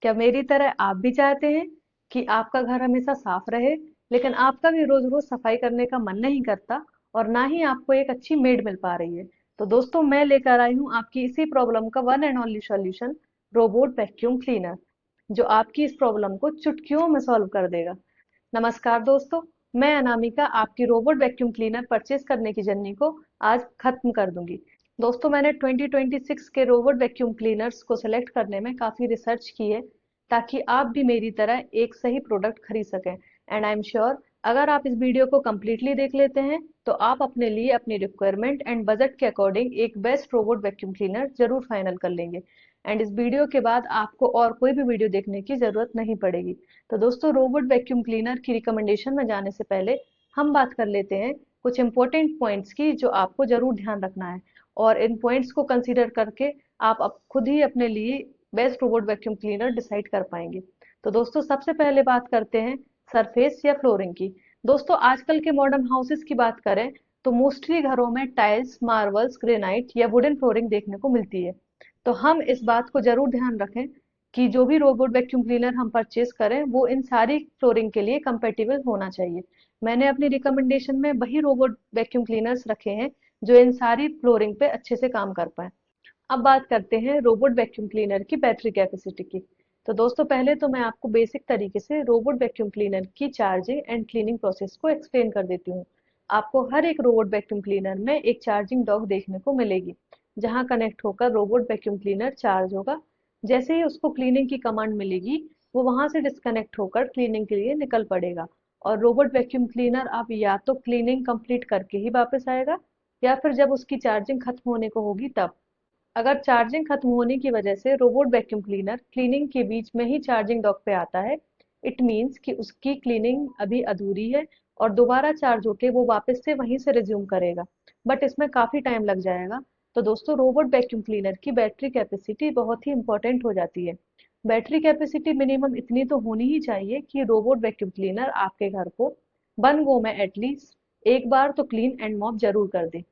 क्या मेरी तरह आप भी चाहते हैं कि आपका घर हमेशा साफ रहे, लेकिन आपका भी रोज रोज सफाई करने का मन नहीं करता और ना ही आपको एक अच्छी मेड मिल पा रही है? तो दोस्तों, मैं लेकर आई हूँ आपकी इसी प्रॉब्लम का one and only solution, robot vacuum cleaner, जो आपकी इस प्रॉब्लम को चुटकियों में सॉल्व कर देगा। नमस्कार दोस्तों, मैं अनामिका आपकी रोबोट वैक्यूम क्लीनर परचेज करने की जर्नी को आज खत्म कर दूंगी। दोस्तों, मैंने 2026 के रोबोट वैक्यूम क्लीनर्स को सिलेक्ट करने में काफी रिसर्च की है, ताकि आप भी मेरी तरह एक सही प्रोडक्ट खरीद सकें। एंड आई एम श्योर, अगर आप इस वीडियो को कम्प्लीटली देख लेते हैं तो आप अपने लिए अपनी रिक्वायरमेंट एंड बजट के अकॉर्डिंग एक बेस्ट रोबोट वैक्यूम क्लीनर जरूर फाइनल कर लेंगे। एंड इस वीडियो के बाद आपको और कोई भी वीडियो देखने की जरूरत नहीं पड़ेगी। तो दोस्तों, रोबोट वैक्यूम क्लीनर की रिकमेंडेशन में जाने से पहले हम बात कर लेते हैं कुछ इंपॉर्टेंट पॉइंट्स की, जो आपको जरूर ध्यान रखना है। और इन पॉइंट्स को कंसीडर करके आप खुद ही अपने लिए best robot vacuum cleaner decide कर पाएंगे। तो दोस्तों, सबसे पहले बात करते हैं सरफेस या फ्लोरिंग की। दोस्तों, आजकल के मॉडर्न हाउसेस की बात करें तो मोस्टली घरों में टाइल्स, मार्बल्स, ग्रेनाइट या वुडन फ्लोरिंग देखने को मिलती है। तो हम इस बात को जरूर ध्यान रखें कि जो भी रोबोट वैक्यूम क्लीनर हम परचेज करें वो इन सारी फ्लोरिंग के लिए कंपेटिबल होना चाहिए। मैंने अपनी रिकमेंडेशन में वही रोबोट वैक्यूम क्लीनर्स रखे हैं जो इन सारी फ्लोरिंग पे अच्छे से काम कर पाए। अब बात करते हैं रोबोट वैक्यूम क्लीनर की बैटरी कैपेसिटी की। तो दोस्तों, पहले तो मैं आपको बेसिक तरीके से रोबोट वैक्यूम क्लीनर की चार्जिंग एंड क्लीनिंग प्रोसेस को एक्सप्लेन कर देती हूँ। आपको हर एक रोबोट वैक्यूम क्लीनर में एक चार्जिंग डॉक देखने को मिलेगी, जहां कनेक्ट होकर रोबोट वैक्यूम क्लीनर चार्ज होगा। जैसे ही उसको क्लीनिंग की कमांड मिलेगी, वो वहां से डिस्कनेक्ट होकर क्लीनिंग के लिए निकल पड़ेगा। और रोबोट वैक्यूम क्लीनर अब या तो क्लीनिंग कंप्लीट करके ही वापस आएगा, या फिर जब उसकी चार्जिंग खत्म होने को होगी तब। अगर चार्जिंग खत्म होने की वजह से रोबोट वैक्यूम क्लीनर क्लीनिंग के बीच में ही चार्जिंग डॉक पे आता है, इट मीन्स कि उसकी क्लीनिंग अभी अधूरी है और दोबारा चार्ज होके वो वापस से वहीं से रिज्यूम करेगा। बट इसमें काफी टाइम लग जाएगा। तो दोस्तों, रोबोट वैक्यूम क्लीनर की बैटरी कैपेसिटी बहुत ही इंपॉर्टेंट हो जाती है। बैटरी कैपेसिटी मिनिमम इतनी तो होनी ही चाहिए कि रोबोट वैक्यूम क्लीनर आपके घर को वन गो में एटलीस्ट एक बार तो क्लीन एंड मॉप जरूर कर दे।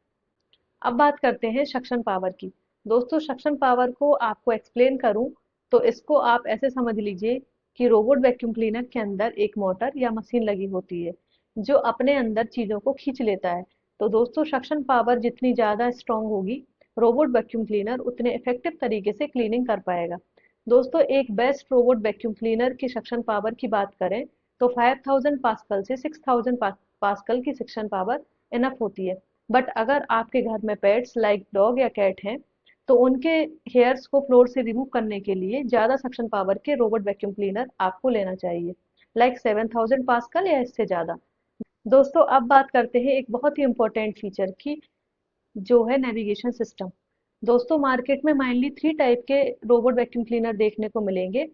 अब बात करते हैं सक्शन पावर की। दोस्तों, सक्शन पावर को आपको एक्सप्लेन करूं तो इसको आप ऐसे समझ लीजिए कि रोबोट वैक्यूम क्लीनर के अंदर एक मोटर या मशीन लगी होती है, जो अपने अंदर चीजों को खींच लेता है। तो दोस्तों, सक्शन पावर जितनी ज्यादा स्ट्रांग होगी, रोबोट वैक्यूम क्लीनर उतने इफेक्टिव तरीके से क्लीनिंग कर पाएगा। दोस्तों, एक बेस्ट रोबोट वैक्यूम क्लीनर की सक्शन पावर की बात करें तो 5000 पास्कल से 6000 पास्कल की सक्शन पावर इनफ होती है। बट अगर आपके घर में पेट्स लाइक डॉग या कैट हैं, तो उनके हेयर्स को फ्लोर से रिमूव करने के लिए ज्यादा सक्शन पावर के रोबोट वैक्यूम क्लीनर आपको लेना चाहिए, लाइक 7000 पास्कल या इससे ज्यादा। दोस्तों, अब बात करते हैं एक बहुत ही इंपॉर्टेंट फीचर की, जो है नेविगेशन सिस्टम। दोस्तों, मार्केट में मेनली थ्री टाइप के रोबोट वैक्यूम क्लीनर देखने को मिलेंगे: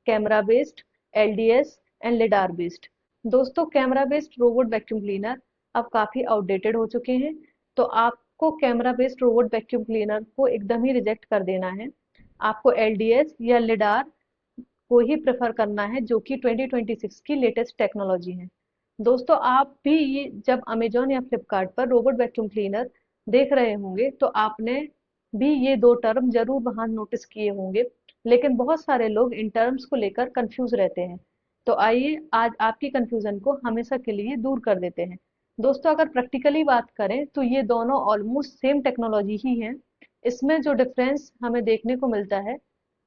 camera based, LDS and lidar based. दोस्तों, camera based robot vacuum cleaner अब काफी आउटडेटेड हो चुके हैं, तो आपको camera based robot vacuum cleaner को एकदम ही रिजेक्ट कर देना है। आपको एलडीएस या लिडार को ही प्रेफर करना है, जो कि 2026 की लेटेस्ट टेक्नोलॉजी है। दोस्तों, आप भी ये जब अमेजोन या फ्लिपकार्ट पर रोबोट वैक्यूम क्लीनर देख रहे होंगे तो आपने भी ये दो टर्म जरूर वहां नोटिस किए होंगे, लेकिन बहुत सारे लोग इन टर्म्स को लेकर कंफ्यूज रहते हैं। तो आइए आज आपकी कंफ्यूजन को हमेशा के लिए दूर कर देते हैं। दोस्तों, अगर प्रैक्टिकली बात करें तो ये दोनों ऑलमोस्ट सेम टेक्नोलॉजी ही हैं। इसमें जो डिफरेंस हमें देखने को मिलता है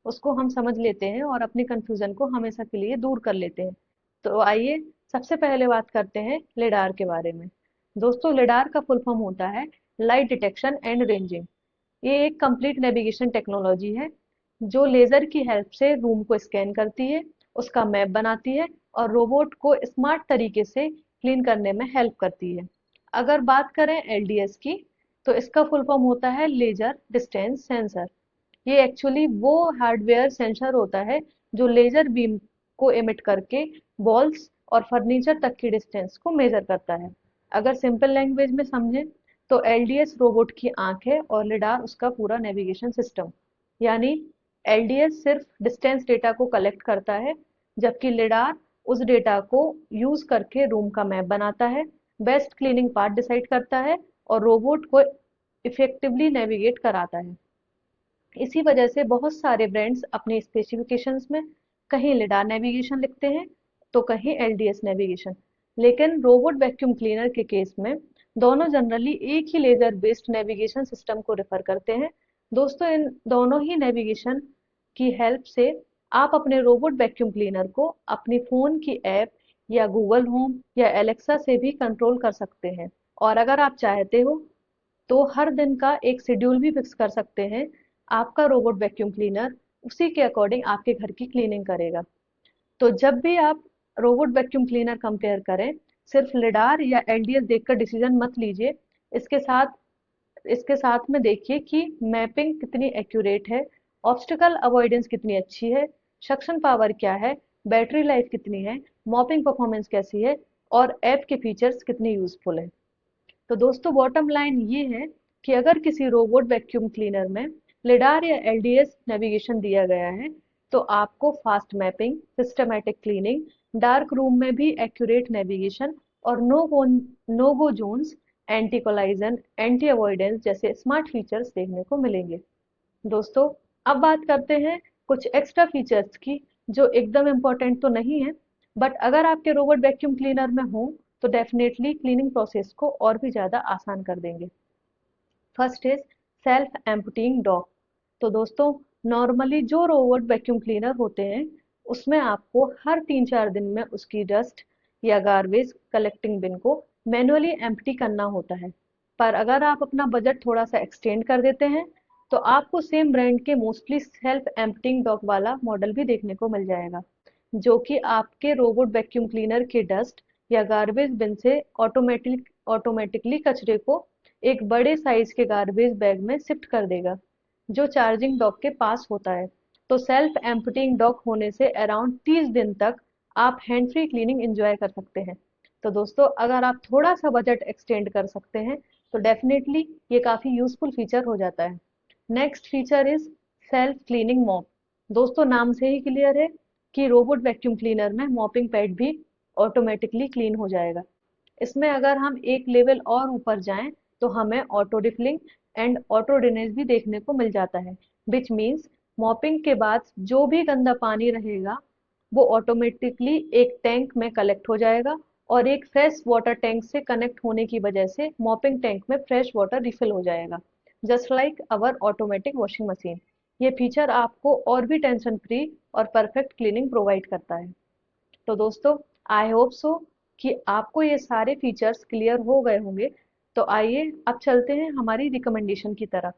उसको हम समझ लेते हैं और अपनी कंफ्यूजन को हमेशा के लिए दूर कर लेते हैं। तो आइए सबसे पहले बात करते हैं लिडार के बारे में। दोस्तों, लिडार का फुल फॉर्म होता है लाइट डिटेक्शन एंड रेंजिंग। ये एक कंप्लीट नेविगेशन टेक्नोलॉजी है, जो लेजर की हेल्प से रूम को स्कैन करती है, उसका मैप बनाती है और रोबोट को स्मार्ट तरीके से क्लीन करने में हेल्प करती है। अगर बात करें एलडीएस की, तो इसका फुल फॉर्म होता है लेजर डिस्टेंस सेंसर। ये एक्चुअली वो हार्डवेयर सेंसर होता है जो लेजर बीम को एमिट करके वॉल्स और फर्नीचर तक की डिस्टेंस को मेजर करता है। अगर सिंपल लैंग्वेज में समझें तो एलडीएस रोबोट की आंख है और लिडार उसका पूरा नेविगेशन सिस्टम। यानी एलडीएस सिर्फ डिस्टेंस डेटा को कलेक्ट करता है, जबकि लिडार उस डेटा को यूज करके रूम का मैप बनाता है, बेस्ट क्लीनिंग पार्ट डिसाइड करता है और रोबोट को इफेक्टिवली नेविगेट कराता है। इसी वजह से बहुत सारे ब्रांड्स अपने स्पेसिफिकेशंस में कहीं लिडार नेविगेशन लिखते हैं तो कहीं एलडीएस नेविगेशन। लेकिन रोबोट वैक्यूम क्लीनर के केस में दोनों जनरली एक ही लेजर बेस्ड नेविगेशन सिस्टम को रेफर करते हैं। दोस्तों, इन दोनों ही नेविगेशन की हेल्प से आप अपने रोबोट वैक्यूम क्लीनर को अपनी फोन की ऐप या गूगल होम या एलेक्सा से भी कंट्रोल कर सकते हैं। और अगर आप चाहते हो तो हर दिन का एक शेड्यूल भी फिक्स कर सकते हैं। आपका रोबोट वैक्यूम क्लीनर उसी के अकॉर्डिंग आपके घर की क्लीनिंग करेगा। तो जब भी आप रोबोट वैक्यूम क्लीनर कंपेयर करें, सिर्फ लिडार या एलडीएस देखकर डिसीजन मत लीजिए। इसके साथ इसके साथ में देखिए कि मैपिंग कितनी एक्यूरेट है, ऑब्स्टिकल अवॉइडेंस कितनी अच्छी है, सक्शन पावर क्या है, बैटरी लाइफ कितनी है, मॉपिंग परफॉर्मेंस कैसी है और ऐप के फीचर्स कितने यूजफुल है। तो दोस्तों, बॉटम लाइन ये है कि अगर किसी रोबोट वैक्यूम क्लीनर में लिडार या एलडीएस नेविगेशन दिया गया है तो आपको fast mapping, systematic cleaning, dark room में भी एक्यूरेट नेविगेशन और no go zones, anti collision, anti avoidance जैसे स्मार्ट फीचर्स देखने को मिलेंगे। दोस्तों, अब बात करते हैं कुछ एक्स्ट्रा फीचर्स की जो एकदम इम्पोर्टेंट तो नहीं है, बट अगर आपके रोबोट वैक्यूम क्लीनर में हो तो डेफिनेटली क्लीनिंग प्रोसेस को और भी ज़्यादा आसान कर देंगे। First is self emptying dock. तो दोस्तों, नॉर्मली जो रोबोट वैक्यूम क्लीनर होते हैं उसमें आपको हर 3-4 दिन में उसकी डस्ट या गार्बेज कलेक्टिंग बिन को मैनुअली एम्प्टी करना होता है। पर अगर आप अपना बजट थोड़ा सा एक्सटेंड कर देते हैं तो आपको सेम ब्रांड के मोस्टली सेल्फ एम्प्टिंग डॉक वाला मॉडल भी देखने को मिल जाएगा, जो कि आपके रोबोट वैक्यूम क्लीनर के डस्ट या गार्बेज बिन से ऑटोमेटिकली कचरे को एक बड़े साइज के गार्बेज बैग में शिफ्ट कर देगा, जो चार्जिंग डॉक के पास होता है। तो सेल्फ एम्पटिंग डॉक होने से अराउंड 30 दिन तक आप हैंड फ्री क्लीनिंग एंजॉय कर सकते हैं। तो दोस्तों, अगर आप थोड़ा सा बजट एक्सटेंड कर सकते हैं तो डेफिनेटली ये काफी यूजफुल फीचर हो जाता है। Next feature is self cleaning mop. दोस्तों, नाम से ही क्लियर है कि रोबोट वैक्यूम क्लीनर में मॉपिंग पैड भी ऑटोमेटिकली क्लीन हो जाएगा। इसमें अगर हम एक लेवल और ऊपर जाएं तो हमें auto refilling and auto drainage भी देखने को मिल जाता है, विच मीन्स मॉपिंग के बाद जो भी गंदा पानी रहेगा वो ऑटोमेटिकली एक टैंक में कलेक्ट हो जाएगा और एक फ्रेश वाटर टैंक से कनेक्ट होने की वजह से मॉपिंग टैंक में फ्रेश वाटर रिफिल हो जाएगा, just like our automatic washing machine. ये फीचर आपको और भी टेंशन फ्री और परफेक्ट क्लीनिंग प्रोवाइड करता है। तो दोस्तों, आई होप सो कि आपको ये सारे फीचर्स क्लियर हो गए होंगे। तो आइए अब चलते हैं हमारी रिकमेंडेशन की तरफ।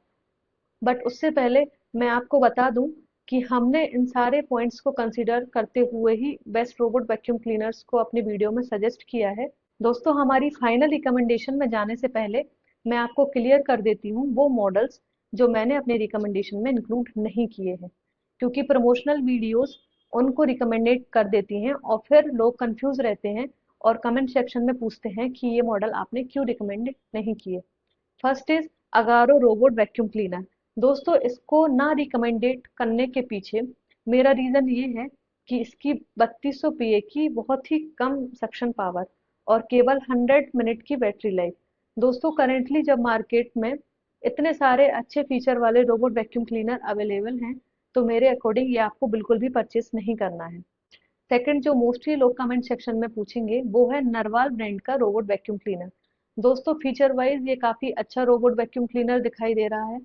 बट उससे पहले मैं आपको बता दूं कि हमने इन सारे पॉइंट्स को कंसीडर करते हुए ही बेस्ट रोबोट वैक्यूम क्लीनर्स को अपनी वीडियो में सजेस्ट किया है। दोस्तों, हमारी फाइनल रिकमेंडेशन में जाने से पहले मैं आपको क्लियर कर देती हूँ वो मॉडल्स जो मैंने अपने रिकमेंडेशन में इंक्लूड नहीं किए हैं, क्योंकि प्रमोशनल वीडियोस उनको रिकमेंडेड कर देती हैं और फिर लोग कंफ्यूज रहते हैं और कमेंट सेक्शन में पूछते हैं कि ये मॉडल आपने क्यों रिकमेंड नहीं किए। First is Agaro robot vacuum cleaner. दोस्तों, इसको ना रिकमेंडेड करने के पीछे मेरा रीजन ये है कि इसकी 3200 पीए की बहुत ही कम सक्शन पावर और केवल 100 मिनट की बैटरी लाइफ। दोस्तों, करेंटली जब मार्केट में इतने सारे अच्छे फीचर वाले रोबोट वैक्यूम क्लीनर अवेलेबल हैं तो मेरे अकॉर्डिंग ये आपको बिल्कुल भी परचेस नहीं करना है। सेकंड, जो मोस्टली लोग कमेंट सेक्शन में पूछेंगे वो है नरवाल ब्रांड का रोबोट वैक्यूम क्लीनर। दोस्तों, फीचर वाइज ये काफी अच्छा रोबोट वैक्यूम क्लीनर दिखाई दे रहा है,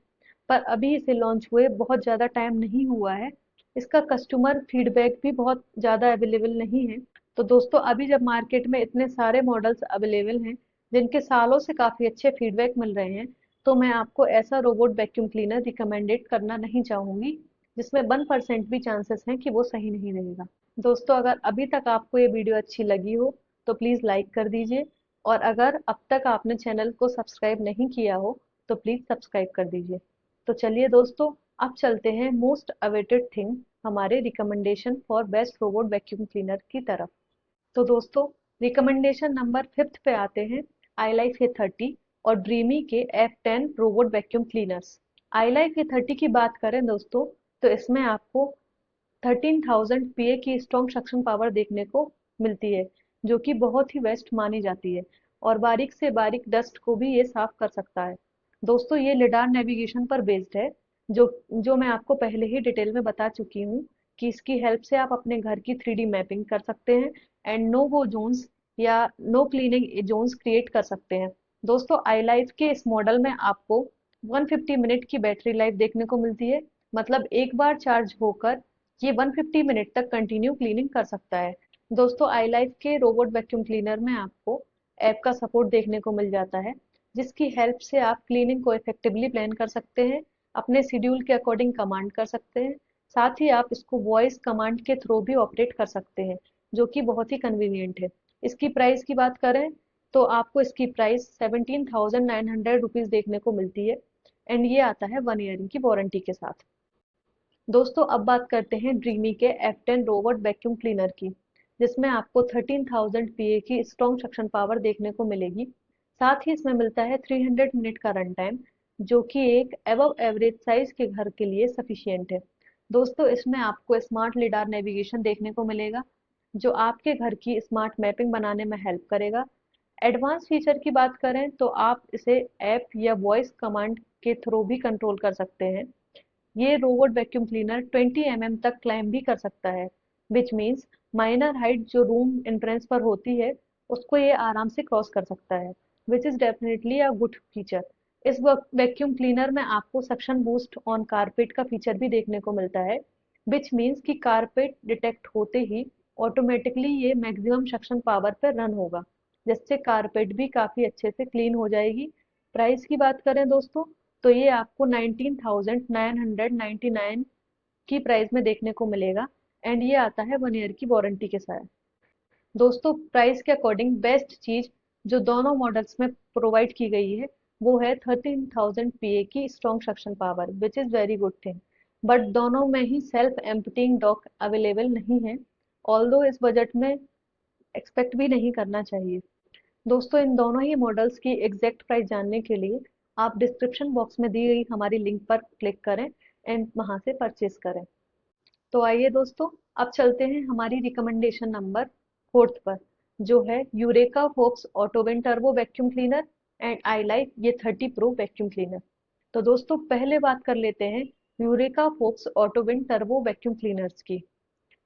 पर अभी इसे लॉन्च हुए बहुत ज़्यादा टाइम नहीं हुआ है। इसका कस्टमर फीडबैक भी बहुत ज़्यादा अवेलेबल नहीं है। तो दोस्तों, अभी जब मार्केट में इतने सारे मॉडल्स अवेलेबल हैं जिनके सालों से काफ़ी अच्छे फीडबैक मिल रहे हैं, तो मैं आपको ऐसा रोबोट वैक्यूम क्लीनर रिकमेंडेड करना नहीं चाहूँगी जिसमें 1% भी चांसेस हैं कि वो सही नहीं रहेगा। दोस्तों, अगर अभी तक आपको ये वीडियो अच्छी लगी हो तो प्लीज़ लाइक कर दीजिए, और अगर अब तक आपने चैनल को सब्सक्राइब नहीं किया हो तो प्लीज़ सब्सक्राइब कर दीजिए। तो चलिए दोस्तों, अब चलते हैं मोस्ट अवेटेड थिंग, हमारे recommendation for best robot vacuum cleaner की तरफ। तो दोस्तों, रिकमेंडेशन नंबर 5 पे आते हैं आई लाइफ ए 30 और ड्रीमी के F10 robot vacuum cleaners. ILIFE A 30 की बात करें दोस्तों तो इसमें आपको 13,000 पीए की स्ट्रॉन्ग सक्शन पावर देखने को मिलती है, जो कि बहुत ही बेस्ट मानी जाती है और बारीक से बारीक डस्ट को भी ये साफ कर सकता है। दोस्तों, ये लिडार नेविगेशन पर बेस्ड है, जो जो मैं आपको पहले ही डिटेल में बता चुकी हूँ कि इसकी हेल्प से आप अपने घर की 3D मैपिंग कर सकते हैं एंड नो गो जोन्स या नो क्लीनिंग जोन्स क्रिएट कर सकते हैं। दोस्तों आई लाइफ के इस मॉडल में आपको 150 मिनट की बैटरी लाइफ देखने को मिलती है। मतलब एक बार चार्ज होकर ये 150 मिनट तक कंटिन्यू क्लीनिंग कर सकता है। दोस्तों आई लाइफ के रोबोट वैक्यूम क्लीनर में आपको ऐप का सपोर्ट देखने को मिल जाता है, जिसकी हेल्प से आप क्लीनिंग को इफेक्टिवली प्लान कर सकते हैं, अपने शेड्यूल के अकॉर्डिंग कमांड कर सकते हैं। साथ ही आप इसको वॉइस कमांड के थ्रू भी ऑपरेट कर सकते हैं, जो कि बहुत ही कन्वीनियंट है। इसकी प्राइस की बात करें तो आपको इसकी प्राइस 17,900 रुपीज देखने को मिलती है एंड ये आता है 1 ईयर की वारंटी के साथ। दोस्तों अब बात करते हैं ड्रीमी के F10 रोबोट वैक्यूम क्लीनर की, जिसमें आपको 13,000 PA की स्ट्रॉन्ग सक्शन पावर देखने को मिलेगी। साथ ही इसमें मिलता है 300 मिनट का रन टाइम, जो कि एक एबव एवरेज साइज के घर के लिए सफिशियंट है। दोस्तों इसमें आपको स्मार्ट लिडार नेविगेशन देखने को मिलेगा, जो आपके घर की स्मार्ट मैपिंग बनाने में हेल्प करेगा। एडवांस फीचर की बात करें तो आप इसे ऐप या वॉइस कमांड के थ्रू भी कंट्रोल कर सकते हैं। ये रोबोट वैक्यूम क्लीनर 20 mm तक क्लाइंब भी कर सकता है, विच मीन्स माइनर हाइट जो रूम एंट्रेंस पर होती है उसको ये आराम से क्रॉस कर सकता है, which is definitely a good feature. इस वैक्यूम क्लीनर में आपको सक्शन बूस्ट ऑन कारपेट का फीचर भी देखने को मिलता है, विच मीन्स कि कारपेट डिटेक्ट होते ही ऑटोमेटिकली ये मैक्सिमम सक्शन पावर पर रन होगा, जिससे कारपेट भी काफी अच्छे से क्लीन हो जाएगी। प्राइस की बात करें दोस्तों तो ये आपको 19,999 की प्राइस में देखने को मिलेगा एंड ये आता है 1 ईयर की वारंटी के साथ। दोस्तों प्राइस के अकॉर्डिंग बेस्ट चीज जो दोनों मॉडल्स में प्रोवाइड की गई है वो है 13,000 PA की strong suction power, which is very good thing. But दोनों में ही सेल्फ एम्पटिंग डॉक अवेलेबल नहीं है, ऑल्दो इस बजट में एक्सपेक्ट भी नहीं करना चाहिए। दोस्तों इन दोनों ही मॉडल्स की एग्जैक्ट प्राइस जानने के लिए आप डिस्क्रिप्शन बॉक्स में दी गई हमारी लिंक पर क्लिक करें एंड वहां से परचेज करें। तो आइए दोस्तों अब चलते हैं हमारी रिकमेंडेशन नंबर 4 पर, जो है Eureka Forbes autowin turbo vacuum cleaner and I like ये 30 प्रो वैक्यूम क्लीनर। तो दोस्तों पहले बात कर लेते हैं Eureka Forbes autowin turbo vacuum cleaners की,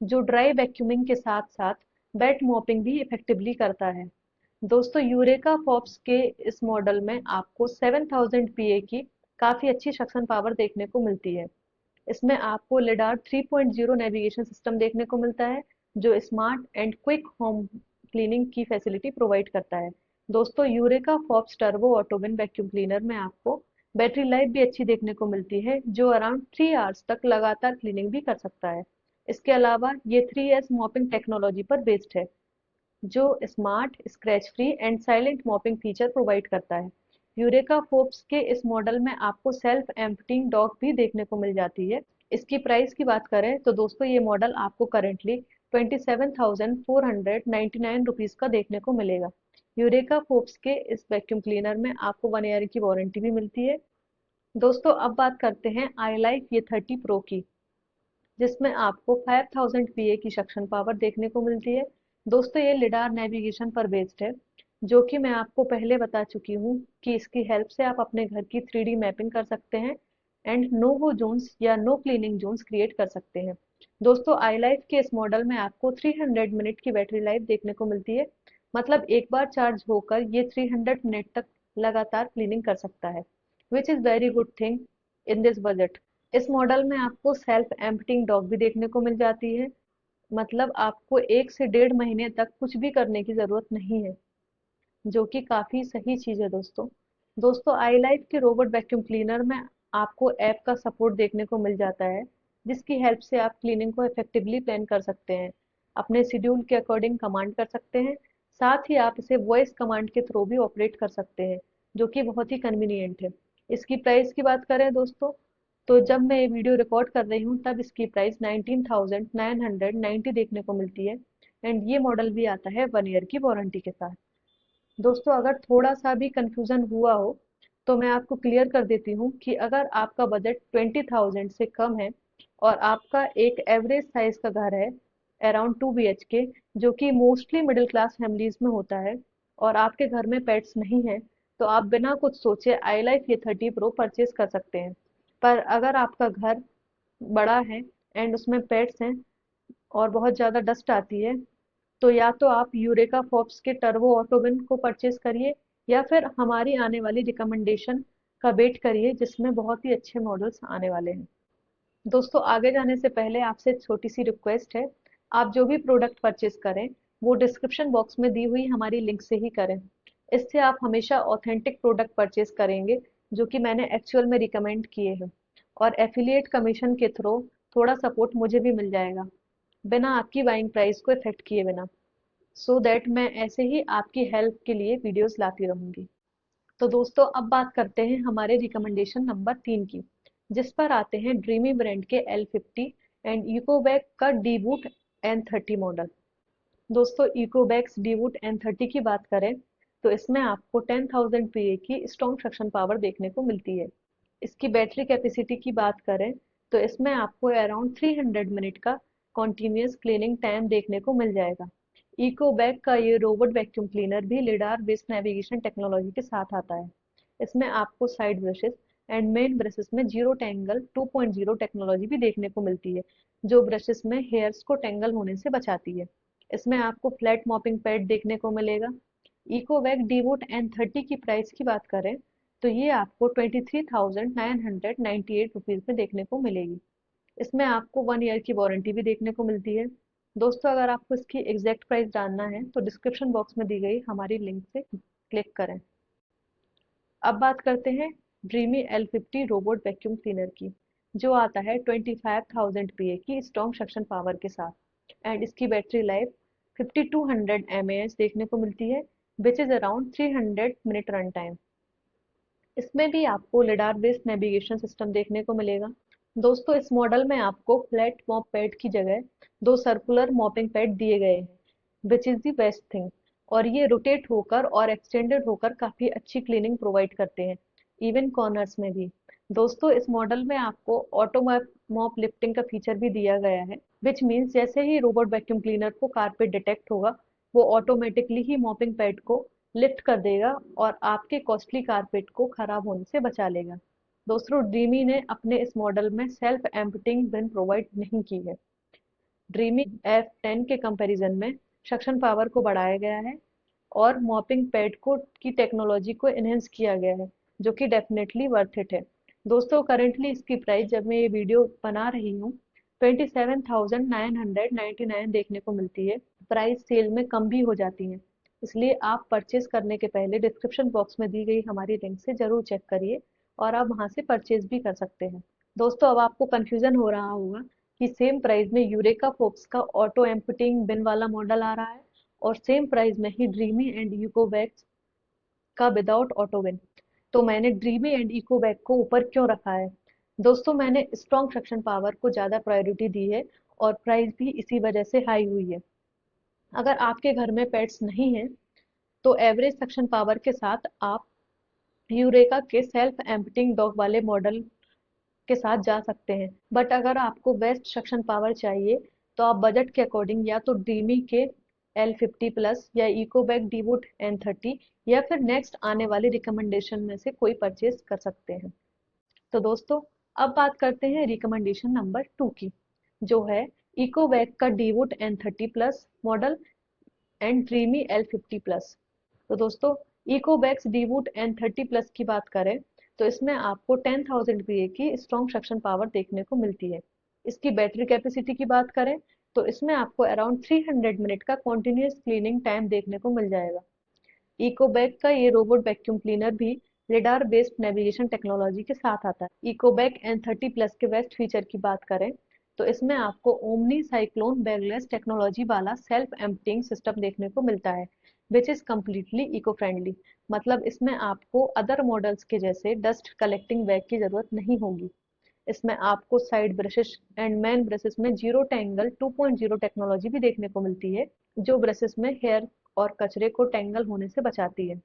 जो ड्राई वैक्यूमिंग के साथ साथ वेट मॉपिंग भी इफेक्टिवली करता है। दोस्तों यूरेका फॉप्स के इस मॉडल में आपको 7,000 PA की काफी अच्छी सक्शन पावर देखने को मिलती है। इसमें आपको लिडार 3.0 नेविगेशन सिस्टम देखने को मिलता है, जो smart and quick home cleaning की फैसिलिटी प्रोवाइड करता है। दोस्तों यूरेका फॉप्स टर्बो ऑटोविन वैक्यूम क्लीनर में आपको बैटरी लाइफ भी अच्छी देखने को मिलती है, जो अराउंड 3 आवर्स तक लगातार क्लीनिंग भी कर सकता है। इसके अलावा ये 3S मॉपिंग टेक्नोलॉजी पर बेस्ड है, जो smart scratch free and silent mopping feature provide करता है। यूरेका फोर्ब्स के इस मॉडल में आपको सेल्फ एम्पटिंग डॉक भी देखने को मिल जाती है। इसकी प्राइस की बात करें तो दोस्तों ये मॉडल आपको करेंटली 27,499 रुपीज का देखने को मिलेगा। यूरेका फोर्ब्स के इस वैक्यूम क्लीनर में आपको 1 ईयर की वारंटी भी मिलती है। दोस्तों अब बात करते हैं आई लाइक ये 30 प्रो की, जिसमें आपको 5,000 PA की सक्शन पावर देखने को मिलती है। दोस्तों ये लिडार नेविगेशन पर बेस्ड है, जो कि मैं आपको पहले बता चुकी हूँ कि इसकी हेल्प से आप अपने घर की 3D मैपिंग कर सकते हैं एंड नो गो जोन्स या नो क्लीनिंग जोन्स क्रिएट कर सकते हैं। दोस्तों आई लाइफ के इस मॉडल में आपको 300 मिनट की बैटरी लाइफ देखने को मिलती है। मतलब एक बार चार्ज होकर ये 300 मिनट तक लगातार क्लीनिंग कर सकता है, which is very good thing in this budget. इस मॉडल में आपको सेल्फ एम्पटिंग डॉक भी देखने को मिल जाती है, मतलब आपको 1 से 1.5 महीने तक कुछ भी करने की जरूरत नहीं है, जो कि काफी सही चीज है दोस्तों। दोस्तों आई लाइफ के रोबोट वैक्यूम क्लीनर में आपको ऐप का सपोर्ट देखने को मिल जाता है, जिसकी हेल्प से आप क्लीनिंग को इफेक्टिवली प्लान कर सकते हैं, अपने शेड्यूल के अकॉर्डिंग कमांड कर सकते हैं। साथ ही आप इसे वॉइस कमांड के थ्रू भी ऑपरेट कर सकते हैं, जो कि बहुत ही कन्वीनियंट है। इसकी प्राइस की बात करें दोस्तों तो जब मैं ये वीडियो रिकॉर्ड कर रही हूँ तब इसकी प्राइस 19,990 देखने को मिलती है एंड ये मॉडल भी आता है 1 ईयर की वारंटी के साथ। दोस्तों अगर थोड़ा सा भी कंफ्यूजन हुआ हो तो मैं आपको क्लियर कर देती हूँ कि अगर आपका बजट 20,000 से कम है और आपका एक एवरेज साइज का घर है अराउंड 2 BHK, जो कि मोस्टली मिडिल क्लास फैमिलीज में होता है, और आपके घर में पेट्स नहीं है, तो आप बिना कुछ सोचे आई लाइफ ये 30 प्रो परचेज कर सकते हैं। पर अगर आपका घर बड़ा है एंड उसमें पेट्स हैं और बहुत ज़्यादा डस्ट आती है, तो या तो आप यूरेका फोर्ब्स के टर्बो ऑटोबिन को परचेज करिए, या फिर हमारी आने वाली रिकमेंडेशन का वेट करिए जिसमें बहुत ही अच्छे मॉडल्स आने वाले हैं। दोस्तों आगे जाने से पहले आपसे एक छोटी सी रिक्वेस्ट है, आप जो भी प्रोडक्ट परचेज करें वो डिस्क्रिप्शन बॉक्स में दी हुई हमारी लिंक से ही करें। इससे आप हमेशा ऑथेंटिक प्रोडक्ट परचेज करेंगे जो कि मैंने एक्चुअल में रिकमेंड किए हैं, और एफिलिएट कमीशन के थ्रू थोड़ा सपोर्ट मुझे भी मिल जाएगा, बिना आपकी बाइंग प्राइस को इफेक्ट किए बिना, सो दैट मैं ऐसे ही आपकी हेल्प के लिए वीडियोस लाती रहूंगी। तो दोस्तों अब बात करते हैं हमारे रिकमेंडेशन नंबर 3 की, जिस पर आते हैं ड्रीमी ब्रांड के L50 एंड इकोबैग का डीबूट N30 मॉडल। दोस्तों इकोबैग्स डीबूट N30 की बात करें तो इसमें आपको 10,000 PA की स्ट्रॉन्ग सक्शन पावर देखने को मिलती है। इसकी बैटरी कैपेसिटी की बात करें तो इसमें आपको अराउंड 300 मिनट का कॉन्टिन्यूस क्लीनिंग टाइम देखने को मिल जाएगा। इको बैग का ये रोबोट वैक्यूम क्लीनर भी लिडार बेस्ड नेविगेशन टेक्नोलॉजी के साथ आता है। इसमें आपको side brushes and main brushes में जीरो टेंगल 2.0 टेक्नोलॉजी भी देखने को मिलती है, जो ब्रशेस में हेयर्स को टेंगल होने से बचाती है। इसमें आपको फ्लैट मॉपिंग पैड देखने को मिलेगा। इकोवैक डीवोट N30 की प्राइस की बात करें तो ये आपको 23,998 रुपीज में देखने को मिलेगी। इसमें आपको 1 ईयर की वारंटी भी देखने को मिलती है। दोस्तों अगर आपको इसकी एग्जैक्ट प्राइस जानना है तो डिस्क्रिप्शन बॉक्स में दी गई हमारी लिंक से क्लिक करें। अब बात करते हैं dreamy L50 robot vacuum cleaner की, जो आता है 25,000 PA की स्ट्रॉन्ग सक्शन पावर के साथ, एंड इसकी बैटरी लाइफ 5200 mAh देखने को मिलती है, which is around 300 minute run time. इसमें भी आपको लिडार बेस्ड नेविगेशन सिस्टम देखने को मिलेगा। दोस्तों इस मॉडल में आपको फ्लैट मॉप पैड की जगह दो सर्कुलर मॉपिंग पैड दिए गए हैं, which is the best thing, और ये रोटेट होकर और एक्सटेंडेड होकर काफी अच्छी क्लीनिंग प्रोवाइड करते हैं, इवन कॉर्नर्स में भी। दोस्तों इस मॉडल में आपको ऑटो मॉप लिफ्टिंग का फीचर भी दिया गया है, विच मीन्स जैसे ही रोबोट वैक्यूम क्लीनर को कारपेट डिटेक्ट होगा वो ऑटोमेटिकली ही मॉपिंग पैड को लिफ्ट कर देगा और आपके कॉस्टली कारपेट को खराब होने से बचा लेगा। दोस्तों ड्रीमी ने अपने इस मॉडल में सेल्फ एम्पटिंग बिन प्रोवाइड नहीं की है। ड्रीमी F10 के कंपैरिजन में सक्शन पावर को बढ़ाया गया है और मॉपिंग पैड को की टेक्नोलॉजी को एनहेंस किया गया है, जो कि डेफिनेटली वर्थ इट है। दोस्तों करंटली इसकी प्राइस जब मैं ये वीडियो बना रही हूँ 27,999 देखने को मिलती है। प्राइस सेल में कम भी हो जाती है, इसलिए आप परचेज करने के पहले डिस्क्रिप्शन बॉक्स में दी गई हमारी लिंक से जरूर चेक करिए और आप वहां से परचेज भी कर सकते हैं। दोस्तों अब आपको कंफ्यूजन हो रहा होगा कि सेम प्राइस में यूरेका फोक्स का ऑटो एम्पुटिंग बिन वाला मॉडल आ रहा है और सेम प्राइस में ही ड्रीमी एंड यूकोवैक्स का विदाउट ऑटो बिन, तो मैंने ड्रीमी एंड इकोवैक को ऊपर क्यों रखा है? दोस्तों मैंने स्ट्रॉन्ग सक्शन पावर को ज़्यादा प्रायोरिटी दी है और प्राइस भी इसी वजह से हाई हुई है। अगर आपके घर में पेट्स नहीं हैं तो एवरेज सक्शन पावर के साथ आप यूरेका के सेल्फ एम्पटिंग डॉग वाले मॉडल के साथ जा सकते हैं, बट अगर आपको बेस्ट सक्शन पावर चाहिए तो आप बजट के अकॉर्डिंग या तो ड्रीमी के L50 प्लस या इकोबैग डीवूट N30 या फिर नेक्स्ट आने वाली रिकमेंडेशन में से कोई परचेज कर सकते हैं। तो दोस्तों अब बात करते हैं रिकमेंडेशन नंबर 2 की, जो है इकोबैग का डीवूट N30 plus model and dreamy L50 plus. तो दोस्तों इकोबैक्स डीवूट N30 प्लस की बात करें तो इसमें आपको 10,000 PA की स्ट्रॉन्ग सक्शन पावर देखने को मिलती है। इसकी बैटरी कैपेसिटी की बात करें तो इसमें आपको अराउंड 300 मिनट का कॉन्टिन्यूस क्लीनिंग टाइम देखने को मिल जाएगा। इकोबैग का ये रोबोट वैक्यूम क्लीनर भी लिडार बेस्ड नेविगेशन टेक्नोलॉजी के साथ आता है। इकोबैग N30 प्लस के बेस्ट फीचर की बात करें तो इसमें आपको ओमनी साइक्लोन बैगलेस टेक्नोलॉजी वाला सेल्फ एम्पटिंग सिस्टम देखने को मिलता है, which is completely eco friendly. मतलब इसमें आपको अदर मॉडल्स के जैसे डस्ट कलेक्टिंग बैग की जरूरत नहीं होगी। इसमें आपको side brushes and main brushes में जीरो टेंगल 2.0 टेक्नोलॉजी भी देखने को मिलती है, जो ब्रशेस में हेयर और कचरे को टेंगल होने से बचाती है।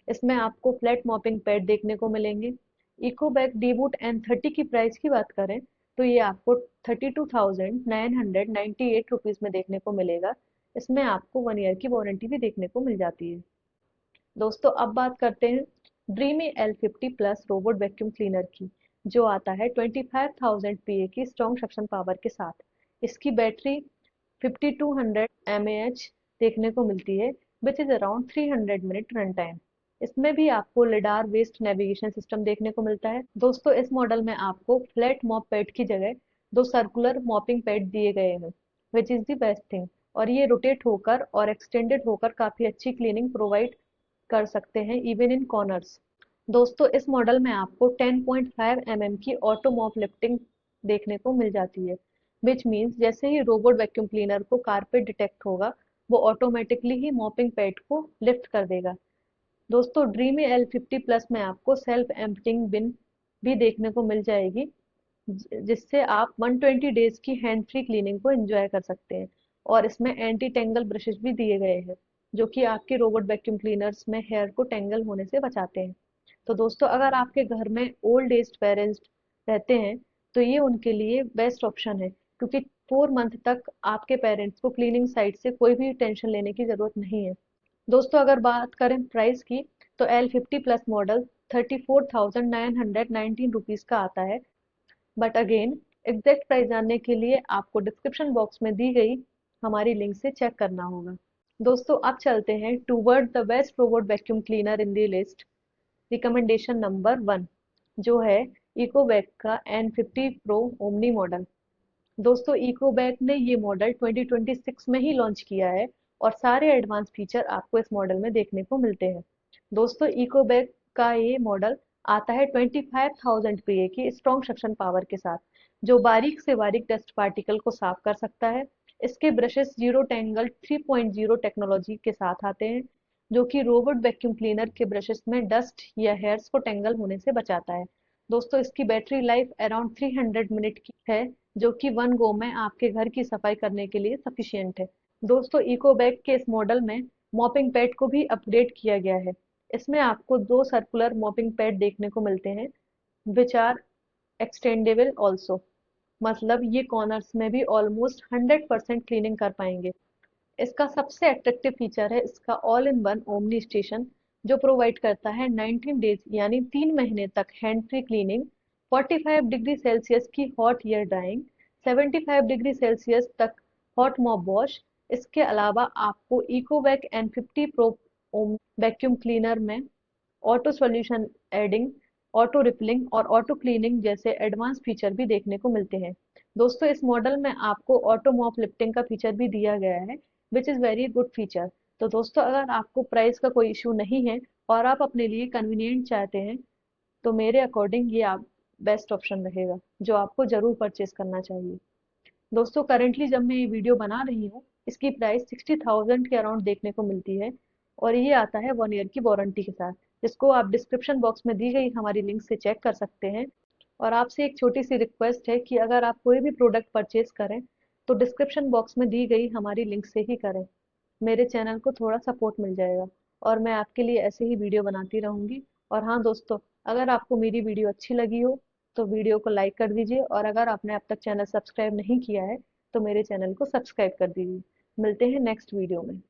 इसमें आपको फ्लैट मॉपिंग पैड देखने को मिलेंगे। इकोबैग डीबूट N30 की प्राइस की बात करें तो ये आपको 32,998 रुपीज में देखने को मिलेगा। इसमें आपको 1 ईयर की वारंटी भी देखने को मिल जाती है। दोस्तों अब बात करते हैं dreamy L50 plus robot vacuum cleaner की, जो आता है 25,000 PA की स्ट्रॉन्ग सक्शन पावर के साथ। इसकी बैटरी 5200 mAh देखने को मिलती है, which is around 300 minute run time. इसमें भी आपको लिडार बेस्ड नेविगेशन सिस्टम देखने को मिलता है। दोस्तों इस मॉडल में आपको फ्लैट मॉप पैड की जगह दो सर्कुलर मॉपिंग पैड दिए गए हैं, which is the best thing. और ये रोटेट होकर और एक्सटेंडेड होकर काफी अच्छी क्लीनिंग प्रोवाइड कर सकते हैं इवन इन कॉर्नर्स। दोस्तों इस मॉडल में आपको 10.5 mm की ऑटो मॉप लिफ्टिंग देखने को मिल जाती है, विच मीन्स जैसे ही रोबोट वैक्यूम क्लीनर को कारपेट डिटेक्ट होगा, वो ऑटोमेटिकली ही मॉपिंग पैड को लिफ्ट कर देगा। दोस्तों ड्रीमी L50 प्लस में आपको सेल्फ एम्पटिंग बिन भी देखने को मिल जाएगी, जिससे आप 120 डेज की हैंड फ्री क्लीनिंग को एंजॉय कर सकते हैं। और इसमें एंटी टेंगल ब्रशेस भी दिए गए हैं, जो कि आपके रोबोट वैक्यूम क्लीनर्स में हेयर को टेंगल होने से बचाते हैं। तो दोस्तों अगर आपके घर में ओल्ड एज पेरेंट्स रहते हैं, तो ये उनके लिए बेस्ट ऑप्शन है, क्योंकि 4 मंथ तक आपके पेरेंट्स को क्लीनिंग साइड से कोई भी टेंशन लेने की जरूरत नहीं है। दोस्तों अगर बात करें प्राइस की, तो L50 प्लस मॉडल 34,919 रुपीज का आता है। बट अगेन एग्जैक्ट प्राइस जानने के लिए आपको डिस्क्रिप्शन बॉक्स में दी गई हमारी लिंक से चेक करना होगा। दोस्तों अब चलते हैं toward the best robot vacuum cleaner in the list. Recommendation number 1 जो है इकोबैग का N50 Pro ओमनी मॉडल। दोस्तों इकोबैग ने ये मॉडल 2026 में ही लॉन्च किया है, और सारे एडवांस फीचर आपको इस मॉडल में देखने को मिलते हैं। दोस्तों इकोबैग का ये मॉडल आता है 25,000 PA की स्ट्रॉन्ग सक्शन पावर के साथ, जो बारीक से बारीक डस्ट पार्टिकल को साफ कर सकता है। इसके ब्रशेस जीरो टेंगल 3.0 टेक्नोलॉजी के साथ आते हैं, जो कि रोबोट वैक्यूम क्लीनर के ब्रशेस में डस्ट या हेयर्स को टेंगल होने से बचाता है। दोस्तों इसकी बैटरी लाइफ अराउंड 300 मिनट की है, जो कि वन गो में आपके घर की सफाई करने के लिए सफिशियंट है। दोस्तों इको बैग के इस मॉडल में मॉपिंग पैड को भी अपग्रेड किया गया है। इसमें आपको दो सर्कुलर मॉपिंग पैड देखने को मिलते हैं, विच आर एक्सटेंडेबल ऑल्सो। मतलब ये कॉर्नर्स में भी ऑलमोस्ट 100% क्लीनिंग कर पाएंगे। इसका सबसे अट्रैक्टिव फीचर है इसका all in one omni station, जो प्रोवाइड करता है 19 डेज यानी 3 महीने तक hand free cleaning, 45 degree Celsius की hot air drying, 75 degree Celsius तक हॉट मॉप वॉश। इसके अलावा आपको Ecovacs N50 pro vacuum cleaner में auto solution adding, auto refilling और ऑटो क्लीनिंग जैसे एडवांस फीचर भी देखने को मिलते हैं। दोस्तों इस मॉडल में आपको ऑटो मॉप लिफ्टिंग का फीचर भी दिया गया है, which is very good feature. तो दोस्तों अगर आपको प्राइस का कोई इशू नहीं है और आप अपने लिए कन्वीनियंट चाहते हैं, तो मेरे अकॉर्डिंग ये आप बेस्ट ऑप्शन रहेगा, जो आपको ज़रूर परचेज करना चाहिए। दोस्तों करेंटली जब मैं ये वीडियो बना रही हूँ, इसकी प्राइस 60,000 के अराउंड देखने को मिलती है, और ये आता है 1 ईयर की वारंटी के साथ, जिसको आप डिस्क्रिप्शन बॉक्स में दी गई हमारी लिंक से चेक कर सकते हैं। और आपसे एक छोटी सी रिक्वेस्ट है कि अगर आप कोई भी प्रोडक्ट परचेज करें, तो डिस्क्रिप्शन बॉक्स में दी गई हमारी लिंक से ही करें। मेरे चैनल को थोड़ा सपोर्ट मिल जाएगा, और मैं आपके लिए ऐसे ही वीडियो बनाती रहूंगी। और हाँ दोस्तों, अगर आपको मेरी वीडियो अच्छी लगी हो, तो वीडियो को लाइक कर दीजिए, और अगर आपने अब तक चैनल सब्सक्राइब नहीं किया है, तो मेरे चैनल को सब्सक्राइब कर दीजिए। मिलते हैं नेक्स्ट वीडियो में।